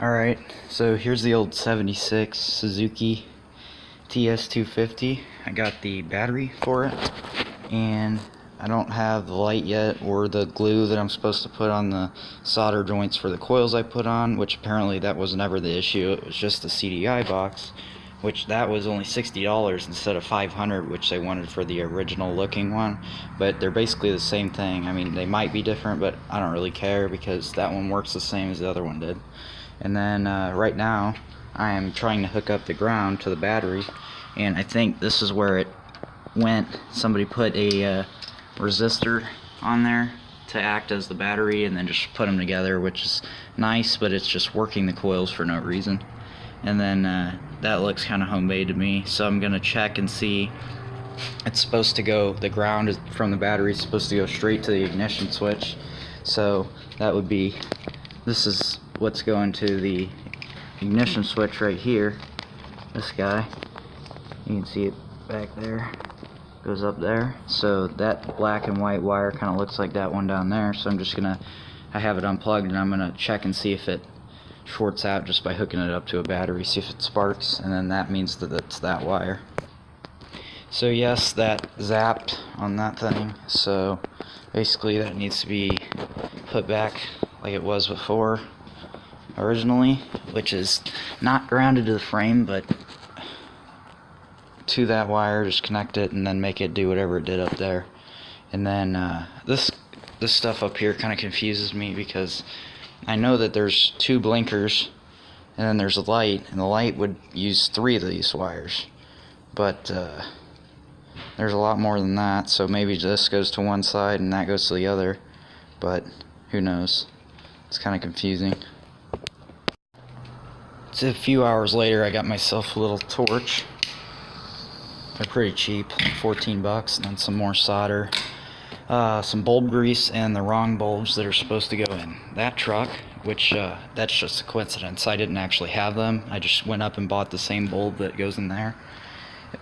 Alright, so here's the old 76 Suzuki TS250. I got the battery for it, and I don't have the light yet or the glue that I'm supposed to put on the solder joints for the coils I put on, which apparently that was never the issue. It was just the CDI box, which that was only $60 instead of $500, which they wanted for the original looking one. But they're basically the same thing. I mean, they might be different, but I don't really care because that one works the same as the other one did. And then right now I am trying to hook up the ground to the battery, and I think this is where it went. Somebody put a resistor on there to act as the battery and then just put them together, which is nice, but it's just working the coils for no reason. And then that looks kind of homemade to me, so I'm gonna check and see. It's supposed to go, the ground is from the battery is supposed to go straight to the ignition switch, so that would be, this is what's going to the ignition switch right here. This guy, you can see it back there, goes up there. So that black and white wire kind of looks like that one down there, so I'm just gonna, I have it unplugged and I'm gonna check and see if it shorts out just by hooking it up to a battery, see if it sparks, and then that means that it's that wire. So yes, that zapped on that thing, so basically that needs to be put back like it was before originally, which is not grounded to the frame, but to that wire, just connect it and then make it do whatever it did up there. And then this stuff up here kind of confuses me because I know that there's two blinkers and then there's a light, and the light would use 3 of these wires, but there's a lot more than that, so maybe this goes to one side and that goes to the other, but who knows. It's kind of confusing. So a few hours later I got myself a little torch. They're pretty cheap, 14 bucks, and then some more solder, some bulb grease, and the wrong bulbs that are supposed to go in that truck, which that's just a coincidence. I didn't actually have them. I just went up and bought the same bulb that goes in there.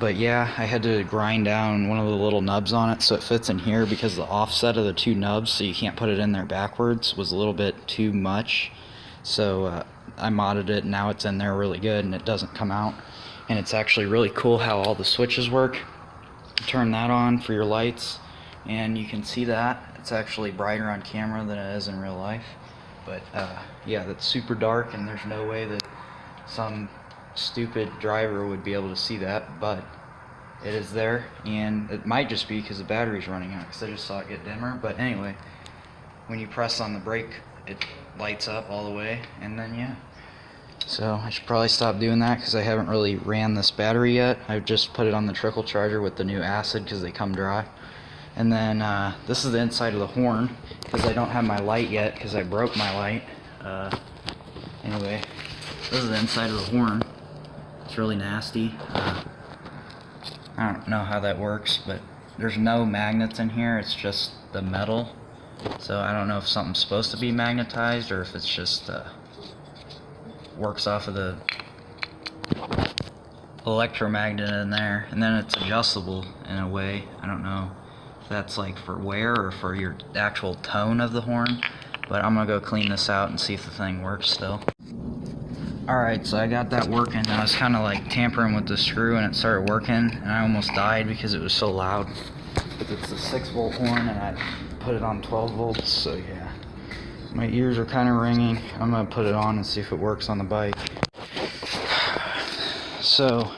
But yeah, I had to grind down one of the little nubs on it so it fits in here, because the offset of the 2 nubs, so you can't put it in there backwards, was a little bit too much. So I modded it, and now it's in there really good and it doesn't come out. And it's actually really cool how all the switches work. Turn that on for your lights and you can see that it's actually brighter on camera than it is in real life. But yeah, that's super dark, and there's no way that some stupid driver would be able to see that, but it is there, and it might just be because the battery's running out, because I just saw it get dimmer. But anyway, when you press on the brake, it lights up all the way, and then yeah. So I should probably stop doing that because I haven't really ran this battery yet. I've just put it on the trickle charger with the new acid because they come dry. And then this is the inside of the horn, because I don't have my light yet because I broke my light. Anyway, this is the inside of the horn. It's really nasty. I don't know how that works, but there's no magnets in here. It's just the metal. So I don't know if something's supposed to be magnetized or if it's just works off of the electromagnet in there. And then it's adjustable in a way. I don't know if that's like for wear or for your actual tone of the horn, but I'm gonna go clean this out and see if the thing works still. Alright, so I got that working. I was kind of like tampering with the screw and it started working, and I almost died because it was so loud. But it's a 6-volt horn and I put it on 12 volts, so yeah. My ears are kind of ringing. I'm going to put it on and see if it works on the bike. So,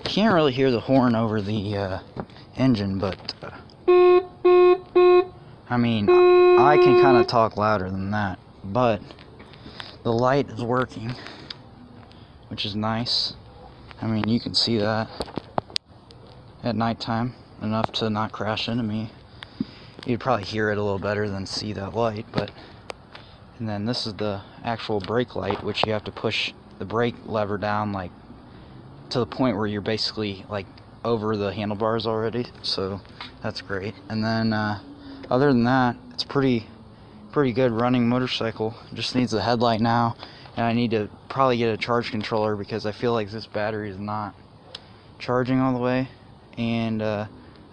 can't really hear the horn over the engine, but I mean, I can kind of talk louder than that, but the light is working, which is nice. I mean, you can see that at nighttime, enough to not crash into me. You'd probably hear it a little better than see that light, but... And then this is the actual brake light, which you have to push the brake lever down like to the point where you're basically like over the handlebars already, so that's great. And then other than that, it's pretty good running motorcycle. Just needs the headlight now, and I need to probably get a charge controller because I feel like this battery is not charging all the way, and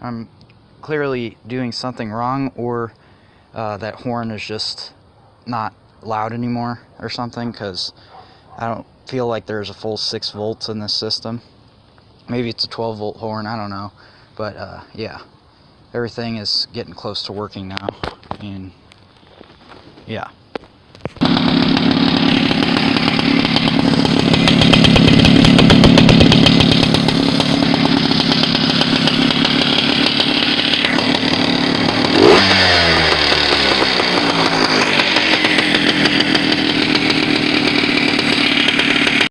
I'm clearly doing something wrong, or that horn is just not loud anymore or something, because I don't feel like there's a full 6 volts in this system. Maybe it's a 12 volt horn, I don't know. But yeah, everything is getting close to working now. And yeah.